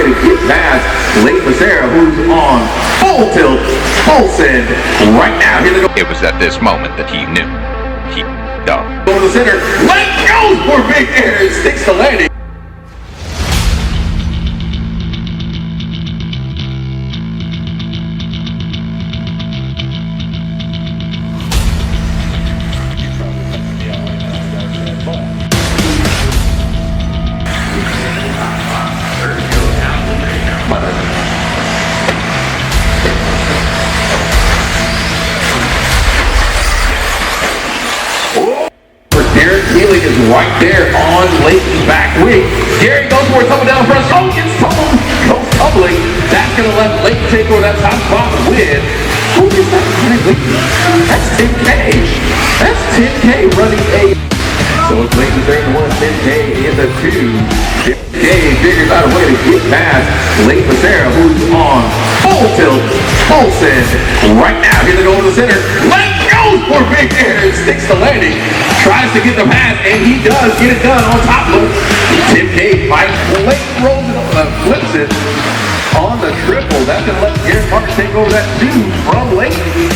way to get past Layton Becerra, who's on full tilt, full send right now. Here they go. It was at this moment that he knew. He done. Go to the center. Layton goes for big air and sticks the landing. Healing is right there on Layton's back wing. Gary goes for it, tumble down front. Oh, gets tumbled, goes tumbling. That's going to let Layton take over that top spot with. Who is that? That's 10K. That's 10K running a. So it's Layton there in the 1, 10K in the 2. 10K figures out a way to get past Layton Becerra, who's on full tilt, full send right now. Here they go to the center. Layton goes for big air and sticks the landing. Tries to get the pass, and he does get it done on top of 10K fights. Layton rolls it up, flips it on the triple. That's going to let Garrett Martin take over that 2 from Layton.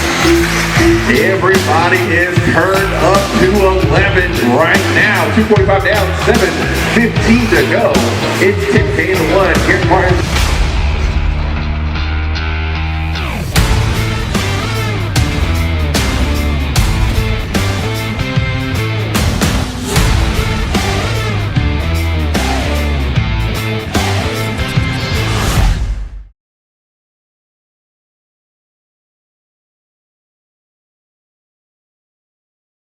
Everybody is turned up to 11 right now. 2:45 down, 7:15 to go. It's 10K in the 1. Garrett Martin